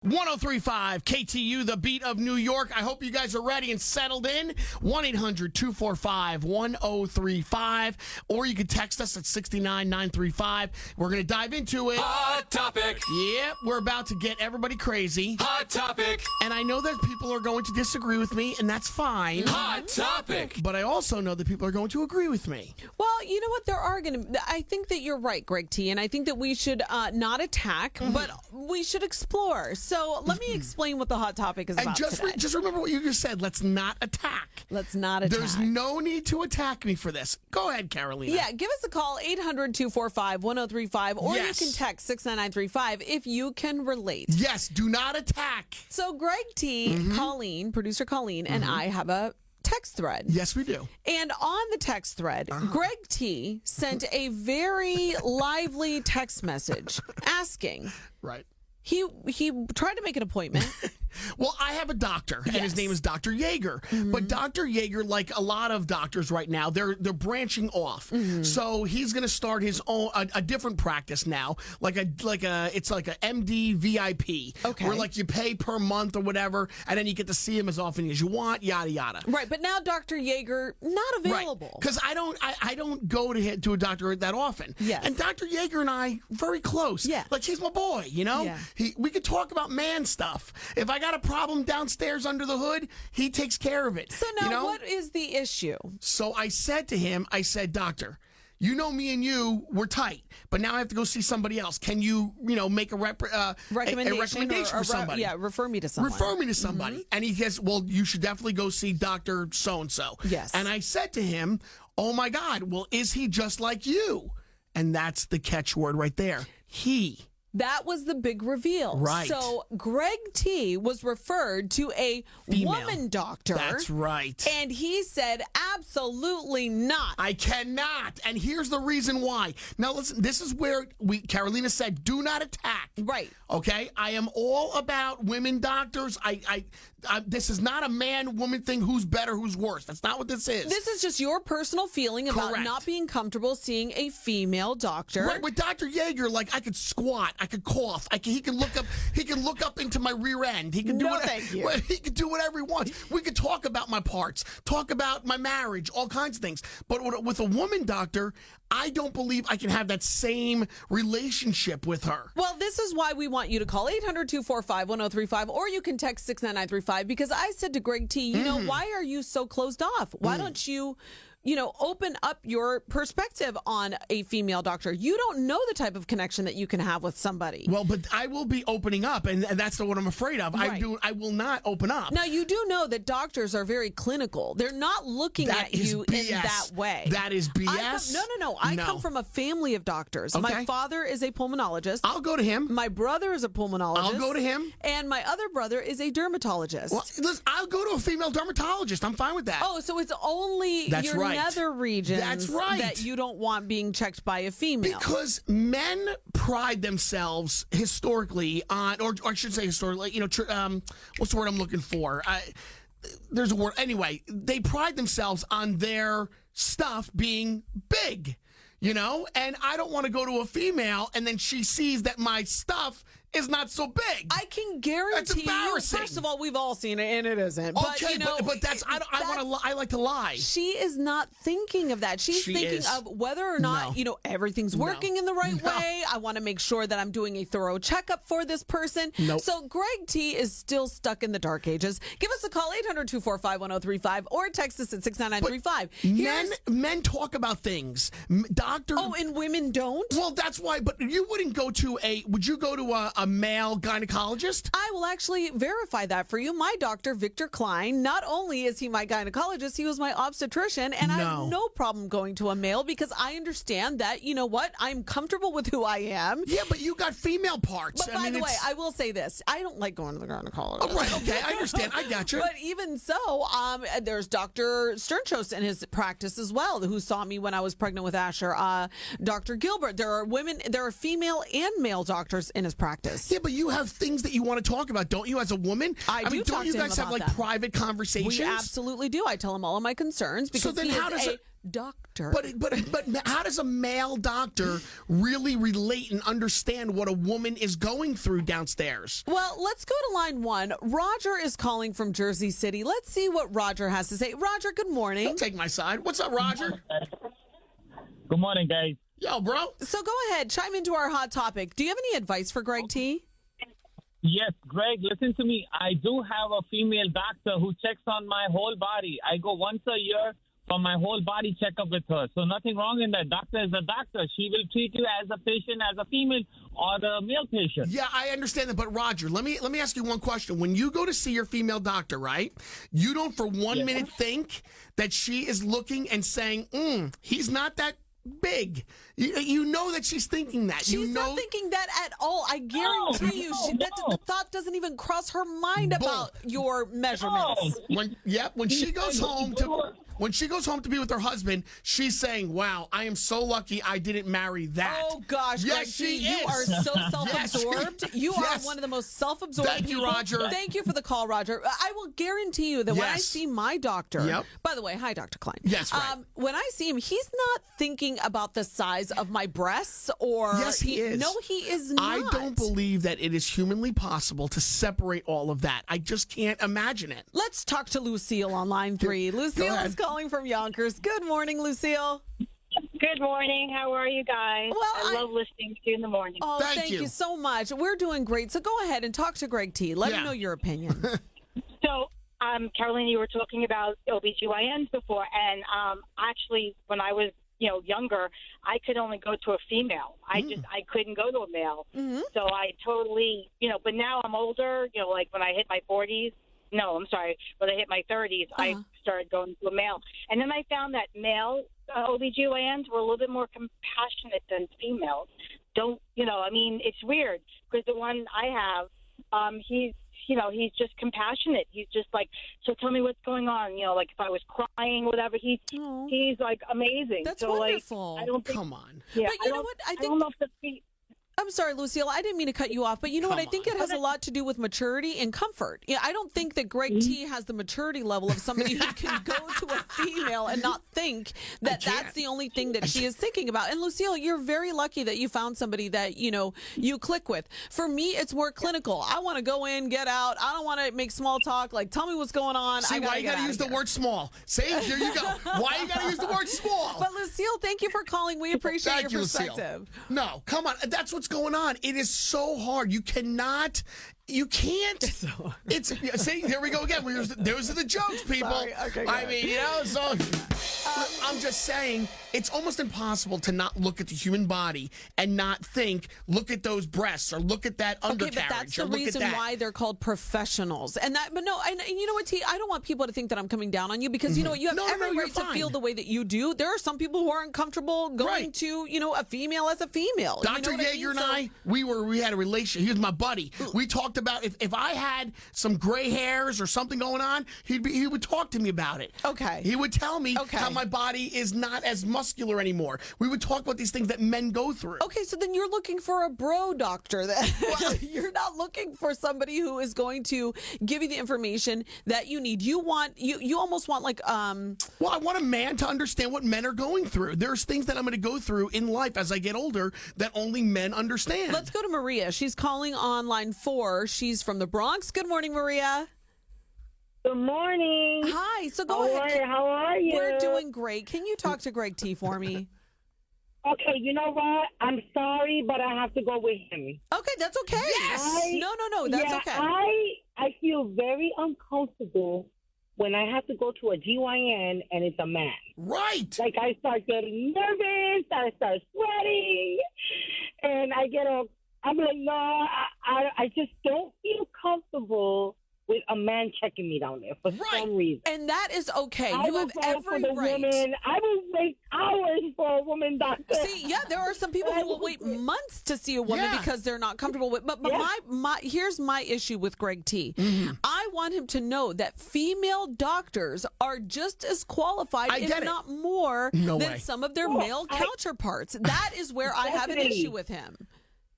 1035 KTU, the beat of New York. I hope you guys are ready and settled in. 1-800-245-1035. Or you can text us at 69935. We're going to dive into it. Hot Topic. Yep, we're about to get everybody crazy. Hot Topic. And I know that people are going to disagree with me, and that's fine. Hot Topic. But I also know that people are going to agree with me. Well, you know what? There are going to. I think that you're right, Greg T. And I think that we should not attack, but we should explore. So let me explain what the hot topic is about today. Just remember what you just said. Let's not attack. Let's not attack. There's no need to attack me for this. Go ahead, Carolina. Yeah, give us a call, 800-245-1035, or Yes. you can text 69935 if you can relate. Yes, do not attack. So Greg T, Colleen, producer Colleen, and I have a text thread. Yes, we do. And on the text thread, Greg T sent a very lively text message asking, Right. he tried to make an appointment. Well, I have a doctor, and his Yes. name is Dr. Yeager. But Dr. Yeager, like a lot of doctors right now, they're branching off. So he's going to start his own a different practice now, it's like a MD VIP, Okay. where like you pay per month or whatever, and then you get to see him as often as you want, yada yada. Right, but now Dr. Yeager not available. Because I don't go to a doctor that often. Yes. And Dr. Yeager and I very close. Yeah. Like he's my boy, you know? Yeah. We could talk about man stuff. If I got a problem downstairs under the hood, he takes care of it. So now you know? what is the issue? So I said to him, doctor, you know me and you, we're tight, but now I have to go see somebody else. Can you, make a recommendation for somebody? Refer me to someone. Refer me to somebody. And he says, well, you should definitely go see Dr. So-and-so. Yes. And I said to him, oh my God, well, is he just like you? And that's the catchword right there. He. That was the big reveal. Right. So Greg T was referred to a Female. woman doctor. That's right. And he said, absolutely not. I cannot. And here's the reason why. Now, listen, this is where Carolina said, do not attack. Right. Okay? I am all about women doctors. This is not a man-woman thing, who's better, who's worse. That's not what this is. This is just your personal feeling about Correct. not being comfortable seeing a female doctor. Right, with Dr. Yeager, like I could squat, I could cough, he can look up into my rear end. He can do thank you. He can do whatever he wants. We could talk about my parts, talk about my marriage, all kinds of things. But with a woman doctor, I don't believe I can have that same relationship with her. Well, this is why we want you to call 800-245-1035, or you can text 69935, because I said to Greg T, you know, why are you so closed off? Why don't you open up your perspective on a female doctor? You don't know the type of connection that you can have with somebody. Well, but I will be opening up, and that's what I'm afraid of. Right. I will not open up. Now, you do know that doctors are very clinical. They're not looking That at is you BS. in that way. That is BS. No. I come from a family of doctors. Okay. My father is a pulmonologist. I'll go to him. My brother is a pulmonologist. I'll go to him. And my other brother is a dermatologist. Well, listen, I'll go to a female dermatologist. I'm fine with that. Oh, so it's only That's your right. nether regions That's right. that you don't want being checked by a female. Because men pride themselves historically on, or I should say historically, what's the word I'm looking for? There's a word. Anyway, they pride themselves on their stuff being big, and I don't want to go to a female and then she sees that my stuff is not so big. I can guarantee That's embarrassing. you, first of all, we've all seen it, and it isn't. Okay, but that's I like to lie. She is not thinking of that. She's She thinking is. of whether or not, everything's working in the right way. I want to make sure that I'm doing a thorough checkup for this person. Nope. So Greg T is still stuck in the dark ages. Give us a call, 800-245-1035, or text us at 69935. Men talk about things. Doctor. Oh, and women don't? Well, that's why. But you wouldn't go to would you go to a male gynecologist? I will actually verify that for you. My doctor, Victor Klein, not only is he my gynecologist, he was my obstetrician, and I have no problem going to a male because I understand that, I'm comfortable with who I am. Yeah, but you got female parts. But by the way, I will say this. I don't like going to the gynecologist. Oh, right, okay, I understand. I got you. But even so, there's Dr. Sternchos in his practice as well, who saw me when I was pregnant with Asher. Dr. Gilbert. There are female and male doctors in his practice. Yeah, but you have things that you want to talk about, don't you, as a woman? I do mean, talk don't you to him guys have about like that. private conversations? We absolutely do. I tell him all of my concerns because then he how is does a it- doctor. But how does a male doctor really relate and understand what a woman is going through downstairs? Well, let's go to line 1. Roger is calling from Jersey City. Let's see what Roger has to say. Roger, good morning. Don't take my side. What's up, Roger? Good morning, guys. Yo, bro. So go ahead, chime into our hot topic. Do you have any advice for Greg T? Yes, Greg, listen to me. I do have a female doctor who checks on my whole body. I go once a year for my whole body checkup with her. So nothing wrong in that. Doctor is a doctor. She will treat you as a patient, as a female or the male patient. Yeah, I understand that, but Roger, let me ask you one question. When you go to see your female doctor, right? You don't for one minute think that she is looking and saying, he's not that big. You know that she's thinking that. She's not thinking that at all. I guarantee you, the thought doesn't even cross her mind about your measurements. When she goes home to be with her husband, she's saying, "Wow, I am so lucky I didn't marry that." Oh gosh, yes, Greg T, she you is. are so self-absorbed. You are one of the most self-absorbed Thank you, people. Roger. Thank you for the call, Roger. I will guarantee you that when I Yes. see my doctor, Yep. by the way, hi, Dr. Klein. Yes, right. When I see him, he's not thinking about the size of my breasts or. Yes, he is. No, he is not. I don't believe that it is humanly possible to separate all of that. I just can't imagine it. Let's talk to Lucille on line 3. Lucille ahead. is calling from Yonkers. Good morning, Lucille. Good morning. How are you guys? Well, I love listening to you in the morning. Oh, Thank thank you you. so much. We're doing great. So go ahead and talk to Greg T. Let him Yeah. know your opinion. So, Carolina, you were talking about OBGYNs before, and actually, when I was younger, I could only go to a female. I couldn't go to a male. Mm-hmm. So I totally, but now I'm older. Like when I hit my 40s. No, I'm sorry. When I hit my 30s, I started going to a male, and then I found that male OBGYNs were a little bit more compassionate than females. It's weird because the one I have, he's just compassionate. He's just like, so tell me what's going on. Like if I was crying, whatever, he's like amazing. That's so wonderful. Like, I don't think, Come on. yeah, But you know what? I I don't know if I'm sorry, Lucille. I didn't mean to cut you off, but you know what? I think it has a lot to do with maturity and comfort. Yeah, I don't think that Greg T has the maturity level of somebody who can go to a female and not think that that's the only thing that she is thinking about. And Lucille, you're very lucky that you found somebody that you click with. For me, it's more clinical. I want to go in, get out. I don't want to make small talk. Like, tell me what's going on. See, why you got to use the word small? See, there you go. Why you got to use the word small? But Lucille, thank you for calling. We appreciate Thank your you, Lucille. perspective. No, come on. That's what's going on. It is so hard. You can't. It's see, here we go again. Those are the jokes, people. Sorry. Okay, go I ahead. mean, so I'm just saying it's almost impossible to not look at the human body and not think, look at those breasts or look at that undercarriage Okay, but that's or the look reason at that. why they're called professionals. And you know what, T? I don't want people to think that I'm coming down on you because you know what? You have every you're right to fine. feel the way that you do. There are some people who aren't comfortable going Right. to, a female as a female. Dr. You know what Yeager and So- I, we had a relationship. He was my buddy. We talked about if I had some gray hairs or something going on, he would talk to me about it. Okay. He would tell me Okay. how my body is not as muscular anymore. We would talk about these things that men go through. Okay, so then you're looking for a bro doctor. Then you're not looking for somebody who is going to give you the information that you need. You almost want like Well, I want a man to understand what men are going through. There's things that I'm going to go through in life as I get older that only men understand. Let's go to Maria. She's calling on line 4. She's from the Bronx. Good morning, Maria. Good morning. Hi. So go ahead. How are you? We're doing great. Can you talk to Greg T for me? Okay, you know what? I'm sorry, but I have to go with him. Okay, that's okay. Yes! No, that's okay. I feel very uncomfortable when I have to go to a GYN and it's a man. Right. Like I start getting nervous, I start sweating, and I'm like, no, I just don't feel comfortable with a man checking me down there for some reason. And that is okay. I You will have go every for the right. woman. I will wait hours for a woman doctor. See, yeah, there are some people who will wait months to see a woman Yeah. because they're not comfortable with. But here's my issue with Greg T. I want him to know that female doctors are just as qualified, I if get it. not more, No than way. some of their male counterparts. That is where I have an Definitely. issue with him.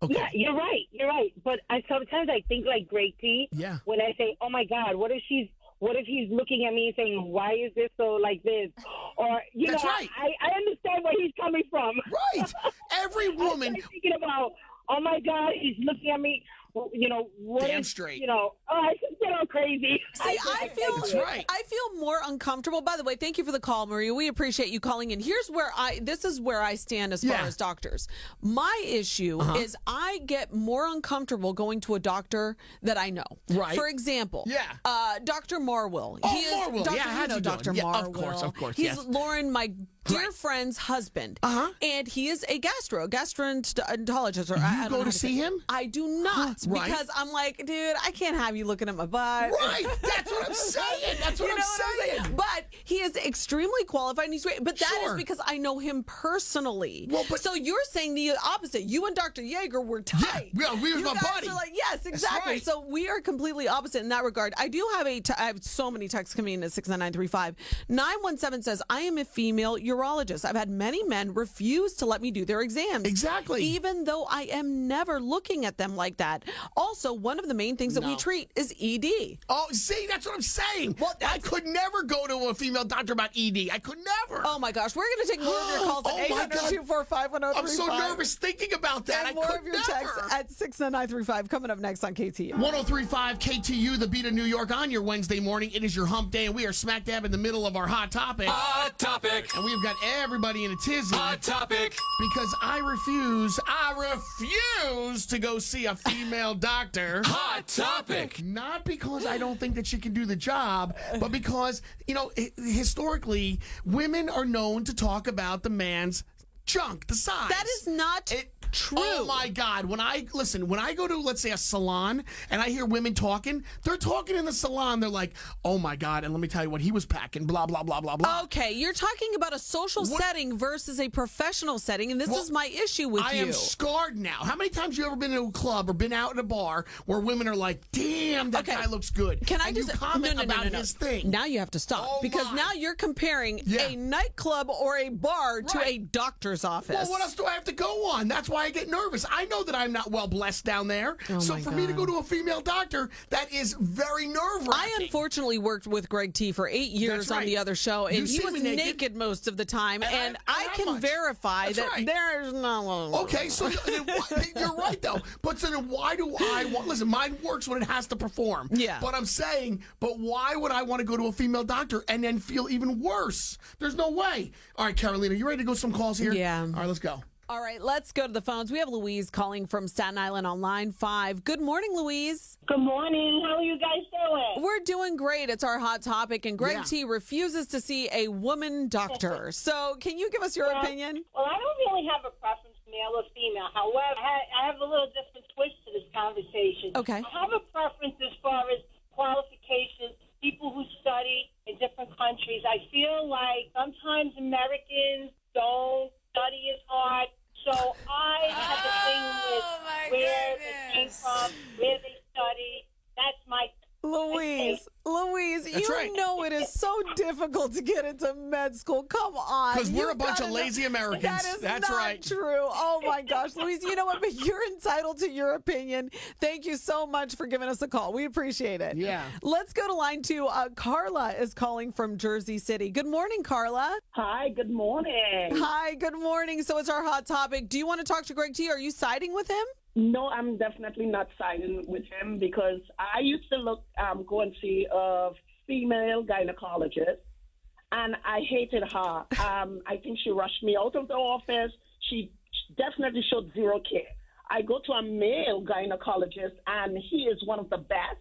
Okay. Yeah, you're right. You're right. But sometimes I think like Greg T. Yeah. When I say, "Oh my God, what if she's what if he's looking at me and saying, why is this so like this? Or, That's right. I understand where he's coming from. Right. Every woman. I'm thinking about, oh my God, he's looking at me. What Damn is, straight. I just get all crazy. See, I That's right. feel more uncomfortable. By the way, thank you for the call, Maria. We appreciate you calling in. This is where I stand as far Yeah. as doctors. My issue is I get more uncomfortable going to a doctor that I know. Right. For example, Dr. Marwill. Marwill. Dr. Yeah, how's he doing? Dr. Yeah, Marwill. of course, He's yes. Lauren, my dear friend's husband. And he is a gastroenterologist. Or I don't go know how to see him? I do not Right. because I'm like, dude, I can't have you looking at my butt. Right. That's what I'm saying. That's what You I'm know what saying. I'm saying? But he is extremely qualified and he's great. But that is Sure. because I know him personally. Well, but- so you're saying the opposite. You and Dr. Yeager were tight. Yeah, we was you my guys buddy. Are like, yes, exactly. right. So we are completely opposite in that regard. I do have I have so many texts coming in at 69935. 917 says, I am a female urologist. I've had many men refuse to let me do their exams. Exactly. Even though I am never looking at them like that. Also, one of the main things that we No. treat is ED. Oh, see, that's what I'm saying. Well, I could never go to a female doctor about ED. I could never. Oh my gosh, we're going to take more of your calls at Oh my God. 800-245-1035. I'm so nervous thinking about that. And I more could of your never. texts at 69935 coming up next on KTU. 1035 KTU, the beat of New York on your Wednesday morning. It is your hump day, and we are smack dab in the middle of our hot topic. Hot topic. And we've got everybody in a tizzy Hot topic. because I refuse to go see a female doctor. Hot topic. Not because I don't think that she can do the job, but because, historically, women are known to talk about the man's junk, the size. That is not true. Oh my God. When I go to, let's say, a salon and I hear women talking, they're talking in the salon. They're like, oh my God. And let me tell you what he was packing, blah, blah, blah, blah, blah. Okay, you're talking about a social setting versus a professional setting, and this is my issue with I you. am scarred now. How many times you ever been to a club or been out at a bar where women are like, damn, that guy looks good. Can I and just you comment no. about his thing? Now you have to stop Oh, because my. now you're comparing Yeah. a nightclub or a bar to Right. a doctor's office. Well, what else do I have to go on? That's why I get nervous. I know that I'm not well blessed down there. So my for me to go God. to a female doctor, that is very nerve-wracking. I unfortunately worked with Greg T for 8 years That's on right. the other show, and You he see was me naked. most of the time, and I how can much? verify That's that right. there's no. Okay, so you're right, though. But so then why do I want... Listen, mine works when it has to perform. Yeah. But I'm saying, but why would I want to go to a female doctor and then feel even worse? There's no way. All right, Carolina, you ready to go some calls here? Yeah. All right, let's go. All right, let's go to the phones. We have Louise calling from Staten Island on line 5. Good morning, Louise. Good morning. How are you guys doing? We're doing great. It's our hot topic, and Greg Yeah. T refuses to see a woman doctor. So, can you give us your opinion? Well, I don't really have a preference, male or female. However, I have a little different twist to this conversation. Okay. I have a preference as far as qualifications, people who study in different countries. I feel like sometimes Americans don't study as hard. So I have the thing with where they came from, where they study. That's my Louise, That's you right. know it is so difficult to get into med school. Come on. 'Cause we're a You've bunch gotta of know- lazy Americans. That is That's not right. true. Oh my gosh, Louise, you know what? But you're entitled to your opinion. Thank you so much for giving us a call. We appreciate it. Yeah. Let's go to line 2. Carla is calling from Jersey City. Good morning, Carla. Hi, good morning. Hi, good morning. So it's our hot topic. Do you want to talk to Greg T? Are you siding with him? No, I'm definitely not siding with him because I used to go and see a female gynecologist, and I hated her. I think she rushed me out of the office. She definitely showed zero care. I go to a male gynecologist, and he is one of the best.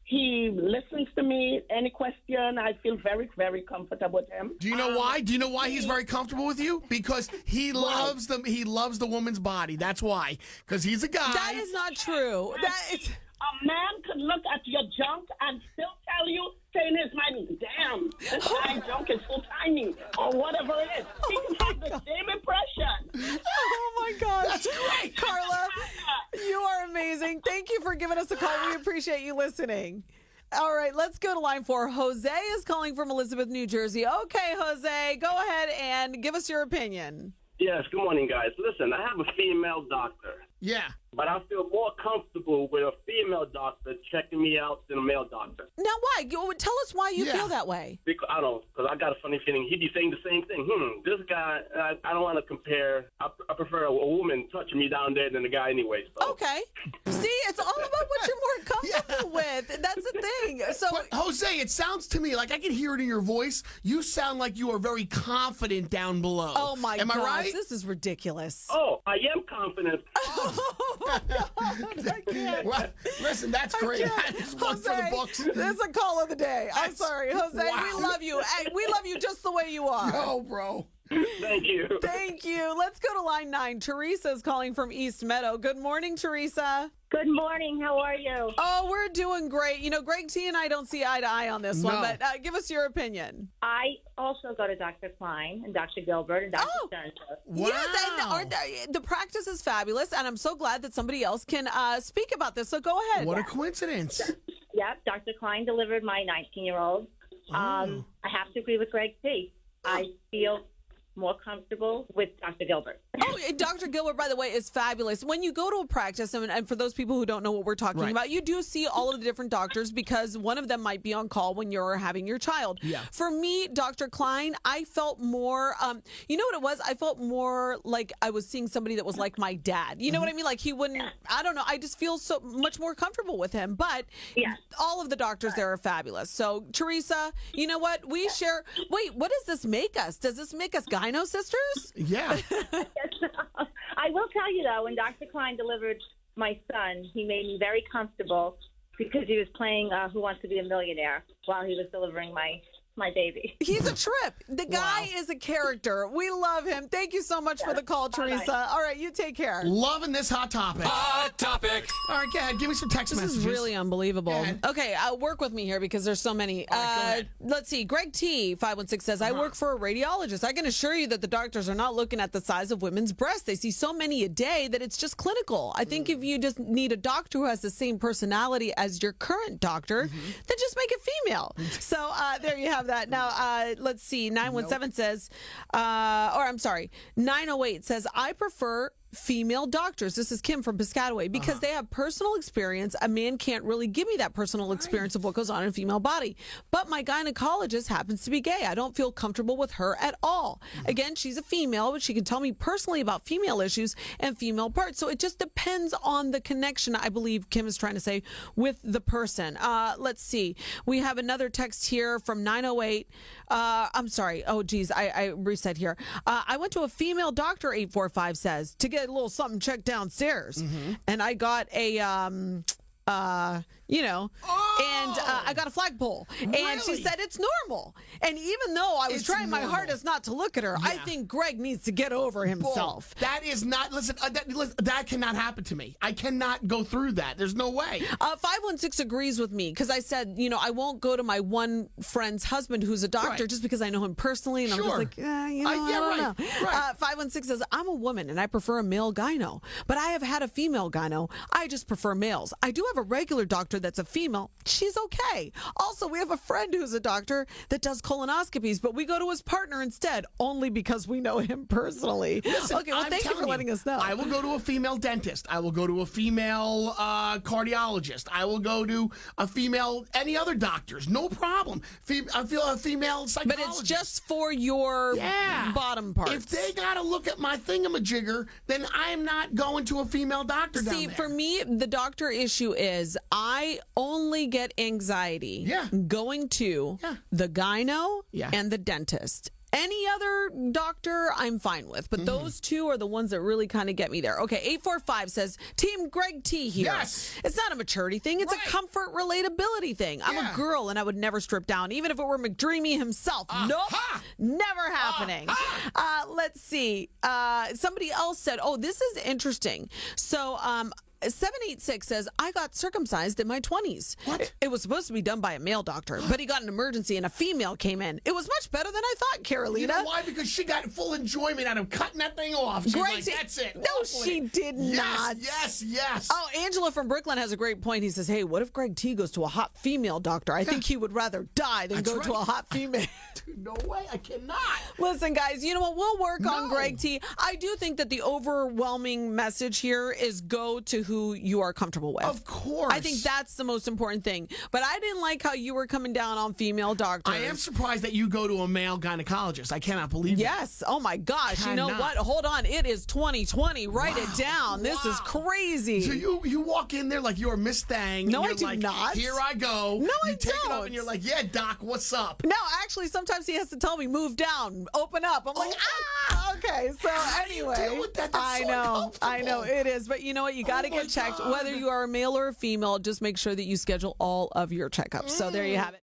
He listens to me. Any question, I feel very, very comfortable with him. Do you know why? Do you know why he's very comfortable with you? Because he loves them. He loves the woman's body. That's why. Because he's a guy. That is not true. A man could look at your junk and still tell you, say in his mind, damn, this guy's junk is so tiny, or whatever it is. He can have the same impression. Oh my gosh. That's great. Carla, you are amazing. Thank you for giving us a call. We appreciate you listening. All right, let's go to line 4. Jose is calling from Elizabeth, New Jersey. Okay, Jose, go ahead and give us your opinion. Yes, good morning, guys. Listen, I have a female doctor, Yeah. but I feel more comfortable with a female doctor checking me out than a male doctor. Now, why? Tell us why you Yeah. feel that way. Because I got a funny feeling he'd be saying the same thing. This guy, I don't want to compare. I prefer a woman touching me down there than a guy anyway. So. Okay. See, it's all about what you're more comfortable with. That's the thing. So, But Jose, it sounds to me like I can hear it in your voice. You sound like you are very confident down below. oh my Am gosh, I right? this is ridiculous. Oh, I am confident. Well, listen, that's great. That is one for the Jose, books. this is a call of the day. I'm That's- sorry, Jose. wow. We love you. Hey, we love you just the way you are. Oh, bro. Thank you. Thank you. Let's go to line 9. Teresa's calling from East Meadow. Good morning, Teresa. Good morning. How are you? Oh, we're doing great. You know, Greg T and I don't see eye to eye on this one, No. but give us your opinion. I also go to Dr. Klein and Dr. Gilbert and Dr. Oh. Sternberg. Wow. Yes, and the practice is fabulous, and I'm so glad that somebody else can speak about this. So go ahead. What a coincidence. Yep, Dr. Klein delivered my 19-year-old. I have to agree with Greg T. I feel more comfortable with Dr. Gilbert. Oh, and Dr. Gilbert, by the way, is fabulous. When you go to a practice, and for those people who don't know what we're talking Right. about, you do see all of the different doctors because one of them might be on call when you're having your child. Yeah. For me, Dr. Klein, I felt more, you know what it was? I felt more like I was seeing somebody that was like my dad. You know what I mean? Like he wouldn't, I don't know. I just feel so much more comfortable with him. But Yes. all of the doctors there are fabulous. So, Teresa, you know what? We share, wait, what does this make us? Does this make us gyno sisters? Yeah. I will tell you, though, when Dr. Klein delivered my son, he made me very comfortable because he was playing Who Wants to Be a Millionaire while he was delivering my baby. He's a trip. The guy is a character. We love him. Thank you so much for the call, Teresa. All right, you take care. Loving this hot topic. Hot topic. All right, go ahead. Give me some text This messages. is really unbelievable. Go ahead. Okay, work with me here because there's so many. All right, go ahead. Let's see. Greg T 516 says, I work for a radiologist. I can assure you that the doctors are not looking at the size of women's breasts. They see so many a day that it's just clinical. I think if you just need a doctor who has the same personality as your current doctor, then just make it female. So there you have that. Now, let's see. 917 says, or I'm sorry, 908 says, I prefer female doctors. This is Kim from Piscataway because they have personal experience. A man can't really give me that personal experience of what goes on in a female body. But my gynecologist happens to be gay. I don't feel comfortable with her at all. Again, she's a female, but she can tell me personally about female issues and female parts. So it just depends on the connection, I believe Kim is trying to say, with the person. Let's see. We have another text here from 908. I'm sorry. Oh, geez. I reset here. I went to a female doctor, 845 says, to get a little something checked downstairs. And I got a, and I got a flagpole. And she Really? said it's normal. And even though I was It's trying my normal. hardest not to look at her, I Yeah. think Greg needs to get over himself. That is not, listen, that cannot happen to me. I cannot go through that. There's no way. 516 agrees with me because I said, I won't go to my one friend's husband who's a doctor Right. just because I know him personally. And I'm just Sure. like, I yeah, don't right, know. right. 516 says, I'm a woman and I prefer a male gyno, but I have had a female gyno. I just prefer males. I do have a regular doctor that's a female. She's okay. Also, we have a friend who's a doctor that does colonoscopies, but we go to his partner instead only because we know him personally. Listen, okay, well, I'm thank you for telling letting us know. I will go to a female dentist. I will go to a female cardiologist. I will go to a female, any other doctors. No problem. I feel a female psychologist. But it's just for your bottom parts. If they got to look at my thingamajigger, then I'm not going to a female doctor down See, there. for me, the doctor issue is I only get anxiety going to the gyno and the dentist. Any other doctor, I'm fine with. But those two are the ones that really kind of get me there. Okay, 845 says, Team Greg T here. Yes. It's not a maturity thing. It's a comfort relatability thing. I'm a girl and I would never strip down, even if it were McDreamy himself. Nope. Never happening. Let's see. Somebody else said, oh, this is interesting. So, 786 says, I got circumcised in my 20s. What? It was supposed to be done by a male doctor, but he got an emergency and a female came in. It was much better than I thought, Carolina. You know why? Because she got full enjoyment out of cutting that thing off. She's Great. like, that's it. No, Walk away. she did not. Yes. Oh, Angela from Brooklyn has a great point. He says, hey, what if Greg T goes to a hot female doctor? I think he would rather die than That's go to right. a hot female. No way. I cannot. Listen, guys, you know what? We'll work on No. Greg T. I do think that the overwhelming message here is go to who you are comfortable with. Of course. I think that's the most important thing. But I didn't like how you were coming down on female doctors. I am surprised that you go to a male gynecologist. I cannot believe that. Yes. Oh, my gosh. You know Cannot. what? Hold on. It is 2020. Write it down. This is crazy. So you walk in there like you're Miss Thang. No, and I you're do like, not. Here I go. No, you I take it up don't. and you're like, yeah, doc, what's up? No, actually, sometimes he has to tell me, move down, open up. I'm like, okay. So How do you anyway, deal with that? That's I so know uncomfortable. it is. But you know what? You got to Oh my get checked. God. Whether you are a male or a female, just make sure that you schedule all of your checkups. So there you have it.